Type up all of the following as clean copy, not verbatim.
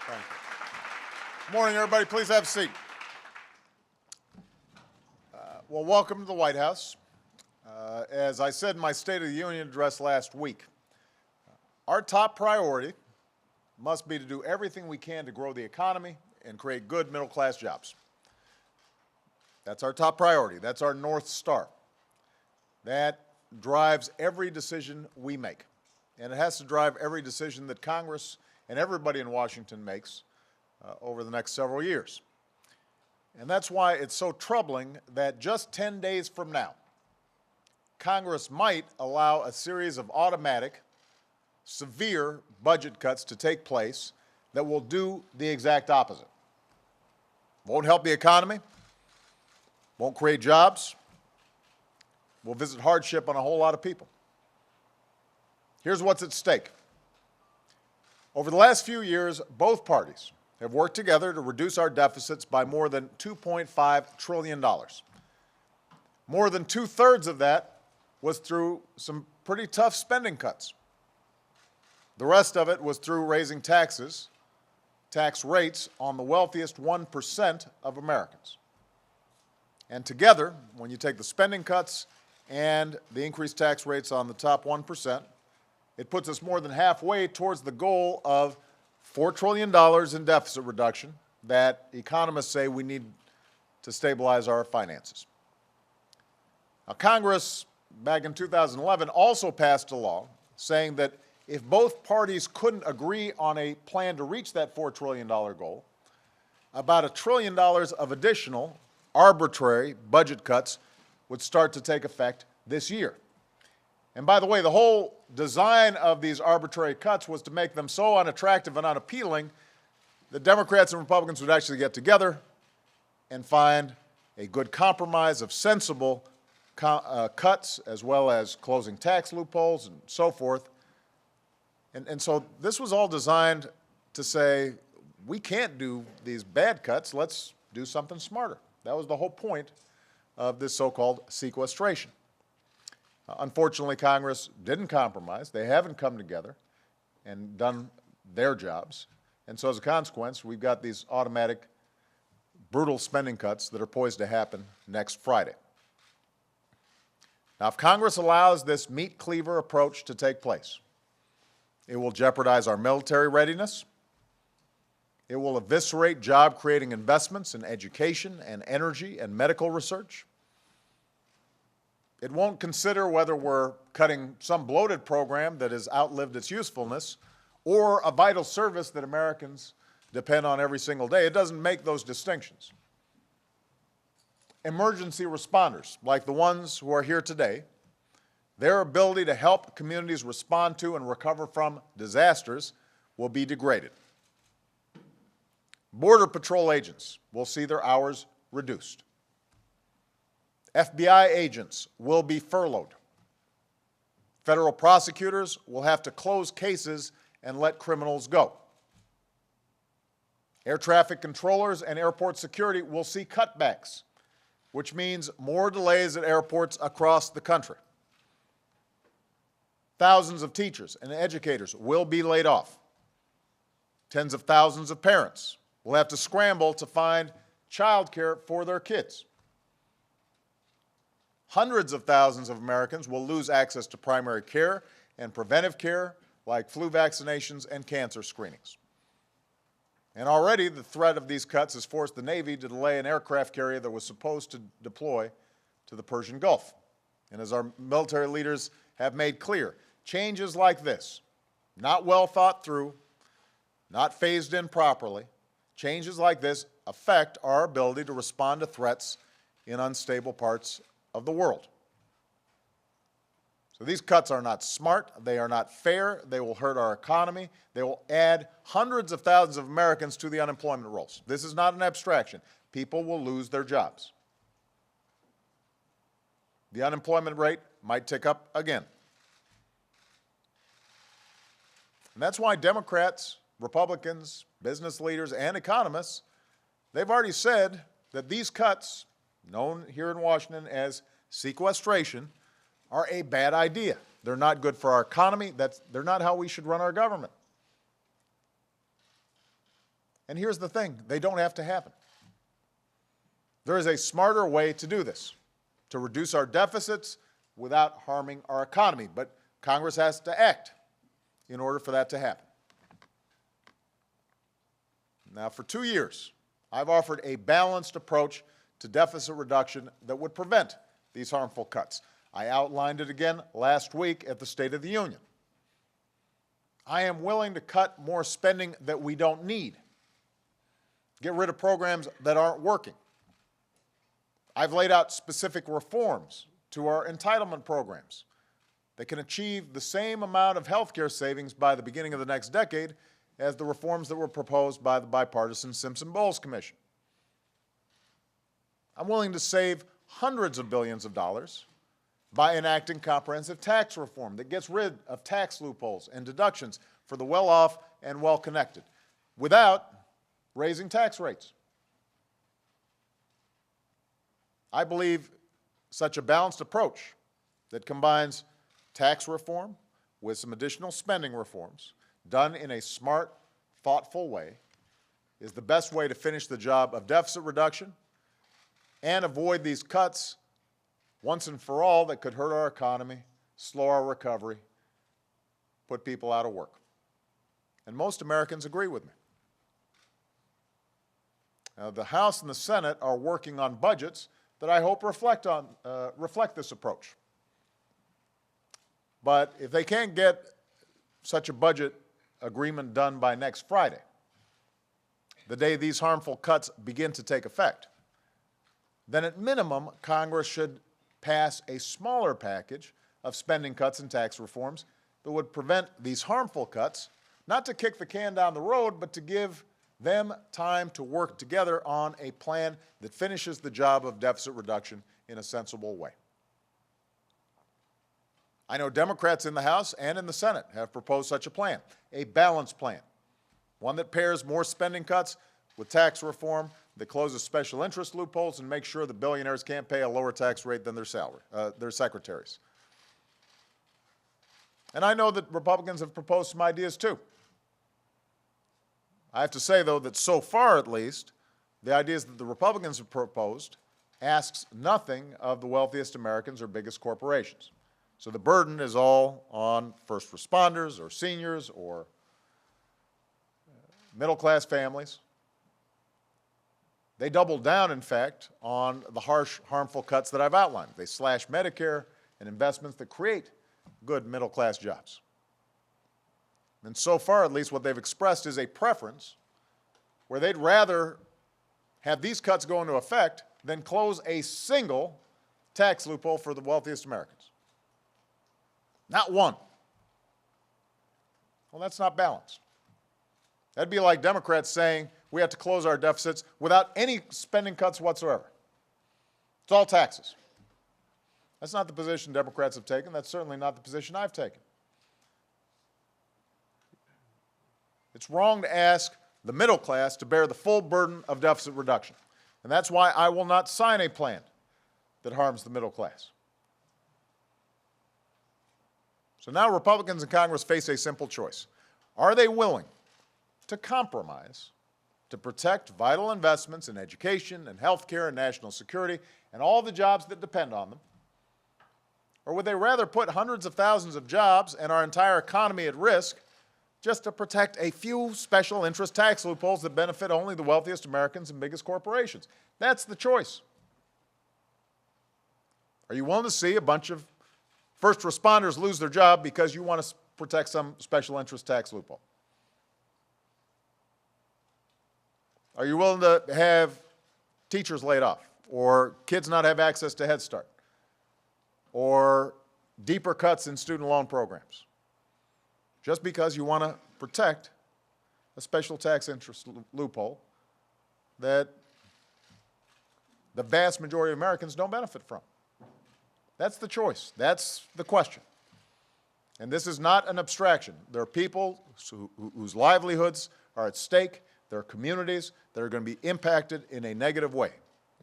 Thank you. Good morning, everybody. Please have a seat. Well, welcome to the White House. As I said in my State of the Union address last week, our top priority must be to do everything we can to grow the economy and create good middle-class jobs. That's our top priority. That's our North Star. That drives every decision we make. And it has to drive every decision that Congress and everybody in Washington makes over the next several years. And that's why it's so troubling that just 10 days from now, Congress might allow a series of automatic, severe budget cuts to take place that will do the exact opposite. Won't help the economy, won't create jobs, will visit hardship on a whole lot of people. Here's what's at stake. Over the last few years, both parties have worked together to reduce our deficits by more than $2.5 trillion. More than two-thirds of that was through some pretty tough spending cuts. The rest of it was through raising taxes, tax rates on the wealthiest 1% of Americans. And together, when you take the spending cuts and the increased tax rates on the top 1%, it puts us more than halfway towards the goal of $4 trillion in deficit reduction that economists say we need to stabilize our finances. Now, Congress, back in 2011, also passed a law saying that if both parties couldn't agree on a plan to reach that $4 trillion goal, about $1 trillion of additional arbitrary budget cuts would start to take effect this year. And by the way, the whole design of these arbitrary cuts was to make them so unattractive and unappealing that Democrats and Republicans would actually get together and find a good compromise of sensible cuts, as well as closing tax loopholes and so forth. And so this was all designed to say, we can't do these bad cuts, let's do something smarter. That was the whole point of this so-called sequestration. Unfortunately, Congress didn't compromise. They haven't come together and done their jobs. And so as a consequence, we've got these automatic, brutal spending cuts that are poised to happen next Friday. Now, if Congress allows this meat cleaver approach to take place, it will jeopardize our military readiness. It will eviscerate job-creating investments in education and energy and medical research. It won't consider whether we're cutting some bloated program that has outlived its usefulness or a vital service that Americans depend on every single day. It doesn't make those distinctions. Emergency responders, like the ones who are here today, their ability to help communities respond to and recover from disasters will be degraded. Border Patrol agents will see their hours reduced. FBI agents will be furloughed. Federal prosecutors will have to close cases and let criminals go. Air traffic controllers and airport security will see cutbacks, which means more delays at airports across the country. Thousands of teachers and educators will be laid off. Tens of thousands of parents will have to scramble to find childcare for their kids. Hundreds of thousands of Americans will lose access to primary care and preventive care like flu vaccinations and cancer screenings. And already the threat of these cuts has forced the Navy to delay an aircraft carrier that was supposed to deploy to the Persian Gulf. And as our military leaders have made clear, changes like this, not well thought through, not phased in properly, changes like this affect our ability to respond to threats in unstable parts of the world. So these cuts are not smart, they are not fair, they will hurt our economy, they will add hundreds of thousands of Americans to the unemployment rolls. This is not an abstraction. People will lose their jobs. The unemployment rate might tick up again. And that's why Democrats, Republicans, business leaders, and economists, they've already said that these cuts, known here in Washington as sequestration, are a bad idea. They're not good for our economy. They're not how we should run our government. And here's the thing, they don't have to happen. There is a smarter way to do this, to reduce our deficits without harming our economy. But Congress has to act in order for that to happen. Now, for 2 years, I've offered a balanced approach to deficit reduction that would prevent these harmful cuts. I outlined it again last week at the State of the Union. I am willing to cut more spending that we don't need, get rid of programs that aren't working. I've laid out specific reforms to our entitlement programs that can achieve the same amount of health care savings by the beginning of the next decade as the reforms that were proposed by the bipartisan Simpson-Bowles Commission. I'm willing to save hundreds of billions of dollars by enacting comprehensive tax reform that gets rid of tax loopholes and deductions for the well-off and well-connected without raising tax rates. I believe such a balanced approach that combines tax reform with some additional spending reforms done in a smart, thoughtful way is the best way to finish the job of deficit reduction and avoid these cuts once and for all that could hurt our economy, slow our recovery, put people out of work. And most Americans agree with me. Now, the House and the Senate are working on budgets that I hope reflect this approach. But if they can't get such a budget agreement done by next Friday, the day these harmful cuts begin to take effect, then at minimum, Congress should pass a smaller package of spending cuts and tax reforms that would prevent these harmful cuts, not to kick the can down the road, but to give them time to work together on a plan that finishes the job of deficit reduction in a sensible way. I know Democrats in the House and in the Senate have proposed such a plan, a balanced plan, one that pairs more spending cuts with tax reform that closes special interest loopholes and makes sure that billionaires can't pay a lower tax rate than their secretaries. And I know that Republicans have proposed some ideas too. I have to say, though, that so far at least, the ideas that the Republicans have proposed asks nothing of the wealthiest Americans or biggest corporations. So the burden is all on first responders or seniors or middle-class families. They double down, in fact, on the harsh, harmful cuts that I've outlined. They slash Medicare and investments that create good middle-class jobs. And so far, at least, what they've expressed is a preference where they'd rather have these cuts go into effect than close a single tax loophole for the wealthiest Americans. Not one. Well, that's not balanced. That'd be like Democrats saying we have to close our deficits without any spending cuts whatsoever. It's all taxes. That's not the position Democrats have taken. That's certainly not the position I've taken. It's wrong to ask the middle class to bear the full burden of deficit reduction. And that's why I will not sign a plan that harms the middle class. So now Republicans in Congress face a simple choice. Are they willing to compromise to protect vital investments in education and health care and national security and all the jobs that depend on them? Or would they rather put hundreds of thousands of jobs and our entire economy at risk just to protect a few special interest tax loopholes that benefit only the wealthiest Americans and biggest corporations? That's the choice. Are you willing to see a bunch of first responders lose their job because you want to protect some special interest tax loophole? Are you willing to have teachers laid off or kids not have access to Head Start or deeper cuts in student loan programs just because you want to protect a special tax interest loophole that the vast majority of Americans don't benefit from? That's the choice. That's the question. And this is not an abstraction. There are people whose livelihoods are at stake. There are communities that are going to be impacted in a negative way.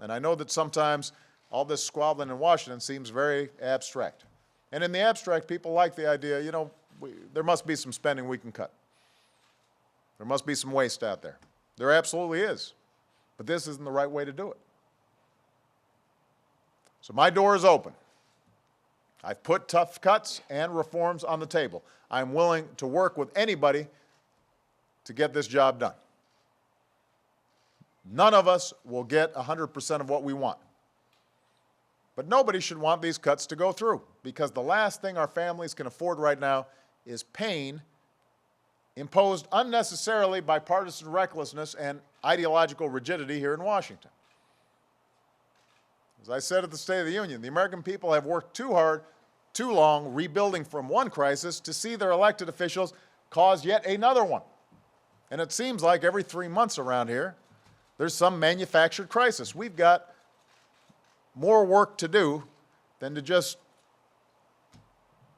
And I know that sometimes all this squabbling in Washington seems very abstract. And in the abstract, people like the idea, there must be some spending we can cut. There must be some waste out there. There absolutely is. But this isn't the right way to do it. So my door is open. I've put tough cuts and reforms on the table. I'm willing to work with anybody to get this job done. None of us will get 100% of what we want. But nobody should want these cuts to go through, because the last thing our families can afford right now is pain imposed unnecessarily by partisan recklessness and ideological rigidity here in Washington. As I said at the State of the Union, the American people have worked too hard, too long, rebuilding from one crisis to see their elected officials cause yet another one. And it seems like every 3 months around here, there's some manufactured crisis. We've got more work to do than to just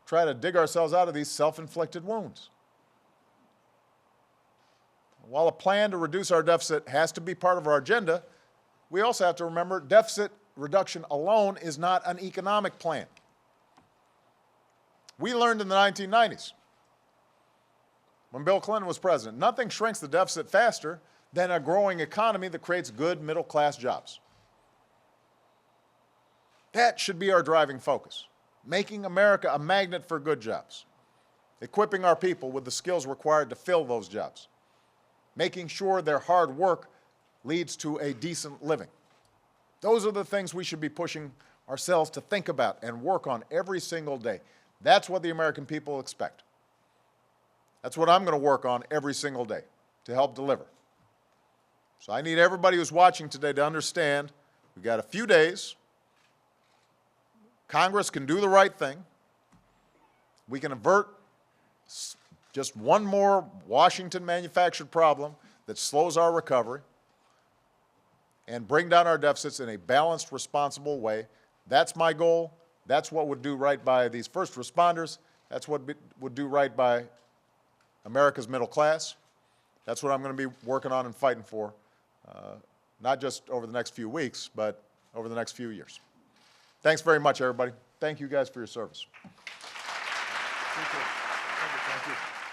try to dig ourselves out of these self-inflicted wounds. While a plan to reduce our deficit has to be part of our agenda, we also have to remember deficit reduction alone is not an economic plan. We learned in the 1990s, when Bill Clinton was president, nothing shrinks the deficit faster than a growing economy that creates good middle-class jobs. That should be our driving focus, making America a magnet for good jobs, equipping our people with the skills required to fill those jobs, making sure their hard work leads to a decent living. Those are the things we should be pushing ourselves to think about and work on every single day. That's what the American people expect. That's what I'm going to work on every single day to help deliver. So I need everybody who's watching today to understand we've got a few days. Congress can do the right thing. We can avert just one more Washington manufactured problem that slows our recovery and bring down our deficits in a balanced, responsible way. That's my goal. That's what would do right by these first responders. That's what would do right by America's middle class. That's what I'm going to be working on and fighting for, not just over the next few weeks, but over the next few years. Thanks very much, everybody. Thank you guys for your service. Thank you.